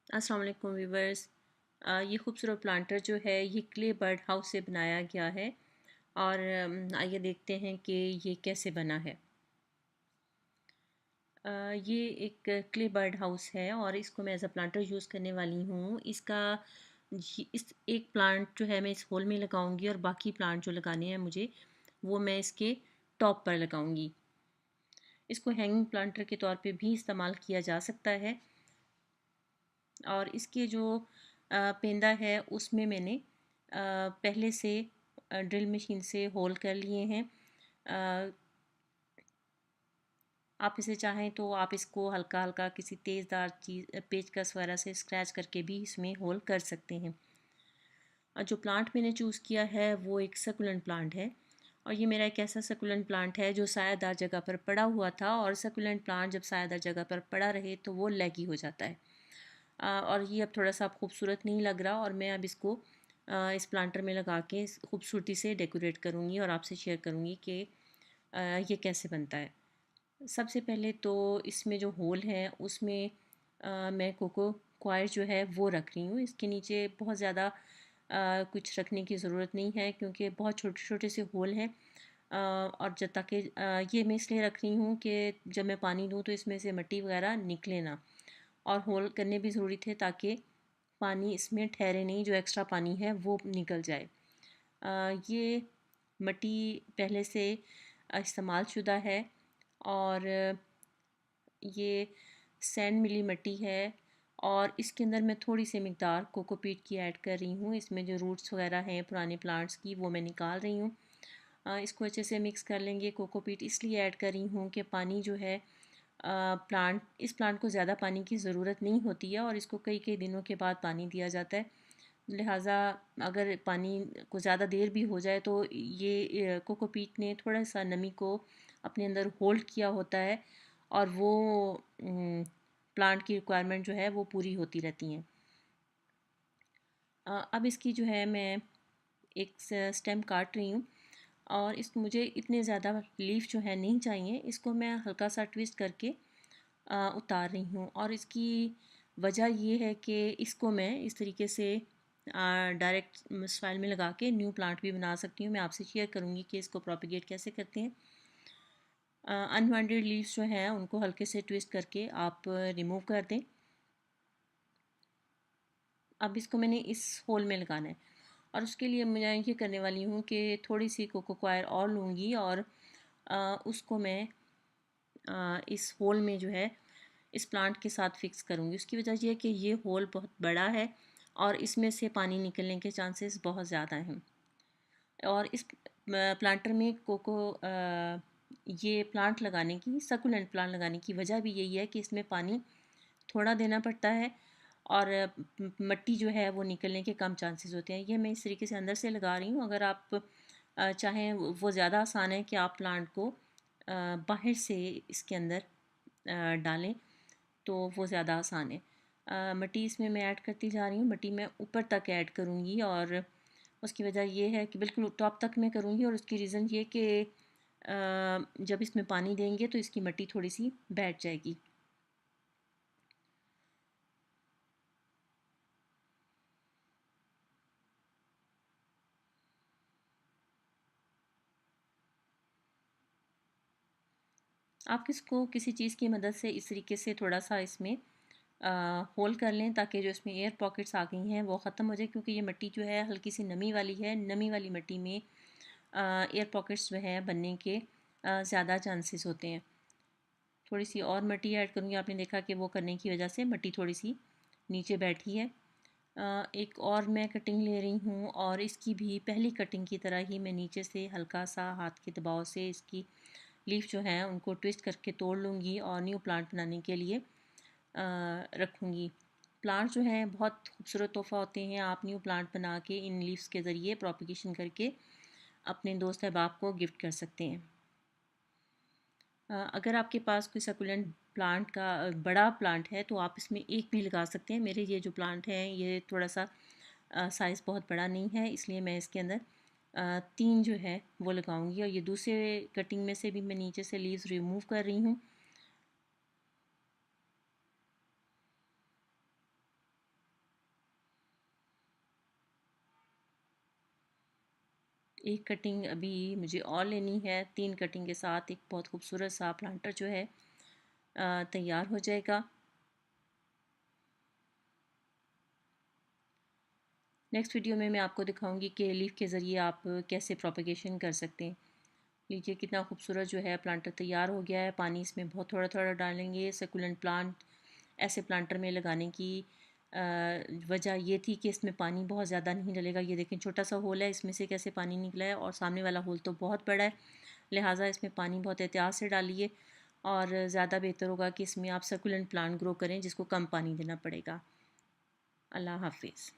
अस्सलाम वालेकुम व्यूवर्स। ये खूबसूरत प्लांटर जो है ये क्ले बर्ड हाउस से बनाया गया है और आइए देखते हैं कि ये कैसे बना है। ये एक क्ले बर्ड हाउस है और इसको मैं एज अ प्लांटर यूज़ करने वाली हूँ। इस एक प्लांट जो है मैं इस होल में लगाऊंगी और बाकी प्लांट जो लगाने हैं मुझे वो मैं इसके टॉप पर लगाऊंगी। इसको हैंगिंग प्लांटर के तौर पे भी इस्तेमाल किया जा सकता है और इसके जो पेंदा है उसमें मैंने पहले से ड्रिल मशीन से होल कर लिए हैं। अ, आप इसे चाहें तो आप इसको हल्का हल्का किसी तेज़दार चीज़ पेचकस वगैरह से स्क्रैच करके भी इसमें होल कर सकते हैं। जो प्लांट मैंने चूज़ किया है वो एक सकुलेंट प्लांट है और ये मेरा एक ऐसा सकुलेंट प्लांट है जो सायादार जगह पर पड़ा हुआ था और सकुलेंट प्लांट जब सायादार जगह पर पड़ा रहे तो वो लेगी हो जाता है। और ये अब थोड़ा सा खूबसूरत नहीं लग रहा और मैं अब इसको इस प्लांटर में लगा के खूबसूरती से डेकोरेट करूँगी और आपसे शेयर करूँगी कि ये कैसे बनता है। सबसे पहले तो इसमें जो होल है उसमें मैं कोको क्वायर जो है वो रख रही हूँ। इसके नीचे बहुत ज़्यादा कुछ रखने की ज़रूरत नहीं है क्योंकि बहुत छोटे छोटे से होल हैं। और जब ताकि ये मैं इसलिए रख रही हूँ कि जब मैं पानी दूँ तो इसमें से मिट्टी वगैरह निकले ना, और होल करने भी ज़रूरी थे ताकि पानी इसमें ठहरे नहीं, जो एक्स्ट्रा पानी है वो निकल जाए। ये मिट्टी पहले से इस्तेमाल शुदा है और ये सैंड मिली मिट्टी है और इसके अंदर मैं थोड़ी सी मिकदार कोकोपीट की ऐड कर रही हूँ। इसमें जो रूट्स वगैरह हैं पुराने प्लांट्स की वो मैं निकाल रही हूँ। इसको अच्छे से मिक्स कर लेंगे। कोकोपीट इसलिए ऐड कर रही हूँ कि पानी जो है इस प्लांट को ज़्यादा पानी की ज़रूरत नहीं होती है और इसको कई कई दिनों के बाद पानी दिया जाता है। लिहाजा अगर पानी को ज़्यादा देर भी हो जाए तो ये कोकोपीट ने थोड़ा सा नमी को अपने अंदर होल्ड किया होता है और वो प्लांट की रिक्वायरमेंट जो है वो पूरी होती रहती हैं। अब इसकी जो है मैं एक स्टेम काट रही हूँ और इस मुझे इतने ज़्यादा लीफ जो है नहीं चाहिए। इसको मैं हल्का सा ट्विस्ट करके उतार रही हूँ और इसकी वजह ये है कि इसको मैं इस तरीके से डायरेक्ट सॉइल में लगा के न्यू प्लांट भी बना सकती हूँ। मैं आपसे शेयर करूँगी कि इसको प्रोपिगेट कैसे करते हैं। अनवांटेड लीव्स जो हैं उनको हल्के से ट्विस्ट करके आप रिमूव कर दें। अब इसको मैंने इस होल में लगाना है और उसके लिए मैं ये करने वाली हूँ कि थोड़ी सी कोको कॉयर और लूँगी और उसको मैं इस होल में जो है इस प्लांट के साथ फिक्स करूँगी। उसकी वजह ये है कि ये होल बहुत बड़ा है और इसमें से पानी निकलने के चांसेस बहुत ज़्यादा हैं। और इस प्लांटर में ये प्लांट लगाने की सकुलेंट प्लांट लगाने की वजह भी यही है कि इसमें पानी थोड़ा देना पड़ता है और मिट्टी जो है वो निकलने के कम चांसेस होते हैं। ये मैं इस तरीके से अंदर से लगा रही हूँ। अगर आप चाहें वो ज़्यादा आसान है कि आप प्लांट को बाहर से इसके अंदर डालें तो वो ज़्यादा आसान है। मिट्टी इसमें मैं ऐड करती जा रही हूँ। मिट्टी मैं ऊपर तक ऐड करूँगी और उसकी वजह ये है कि बिल्कुल टॉप तक मैं करूँगी और उसकी रीज़न ये कि जब इसमें पानी देंगे तो इसकी मिट्टी थोड़ी सी बैठ जाएगी। आप इसको किसी चीज़ की मदद से इस तरीके से थोड़ा सा इसमें होल कर लें ताकि जो इसमें एयर पॉकेट्स आ गई हैं वो ख़त्म हो जाए, क्योंकि ये मिट्टी जो है हल्की सी नमी वाली है। नमी वाली मिट्टी में एयर पॉकेट्स जो है बनने के ज़्यादा चांसेस होते हैं। थोड़ी सी और मिट्टी ऐड करूँगी। आपने देखा कि वो करने की वजह से मिट्टी थोड़ी सी नीचे बैठी है। एक और मैं कटिंग ले रही हूँ और इसकी भी पहली कटिंग की तरह ही मैं नीचे से हल्का सा हाथ के दबाव से इसकी लीफ जो हैं उनको ट्विस्ट करके तोड़ लूँगी और न्यू प्लांट बनाने के लिए रखूँगी। प्लांट जो हैं बहुत खूबसूरत तोहफ़ा होते हैं। आप न्यू प्लांट बना के इन लीव्स के ज़रिए प्रोपिगेशन करके अपने दोस्त अहबाब को गिफ्ट कर सकते हैं। अगर आपके पास कोई सकुलेंट प्लांट का बड़ा प्लांट है तो आप इसमें एक भी लगा सकते हैं। मेरे ये जो प्लांट है ये थोड़ा सा साइज़ बहुत बड़ा नहीं है, इसलिए मैं इसके अंदर तीन जो है वो लगाऊंगी और ये दूसरे कटिंग में से भी मैं नीचे से लीव्स रिमूव कर रही हूँ। एक कटिंग अभी मुझे और लेनी है। 3 कटिंग के साथ एक बहुत खूबसूरत सा प्लांटर जो है तैयार हो जाएगा। नेक्स्ट वीडियो में मैं आपको दिखाऊंगी कि लीफ के ज़रिए आप कैसे प्रोपगेशन कर सकते हैं। लीजिए कितना खूबसूरत जो है प्लांटर तैयार हो गया है। पानी इसमें बहुत थोड़ा थोड़ा डालेंगे। सकुलेंट प्लांट ऐसे प्लांटर में लगाने की वजह ये थी कि इसमें पानी बहुत ज़्यादा नहीं डलेगा। ये देखें छोटा सा होल है, इसमें से कैसे पानी निकला है, और सामने वाला होल तो बहुत बड़ा है, लिहाजा इसमें पानी बहुत एहतियात से डालिए और ज़्यादा बेहतर होगा कि इसमें आप सकुलेंट प्लांट ग्रो करें जिसको कम पानी देना पड़ेगा। अल्लाह हाफिज़।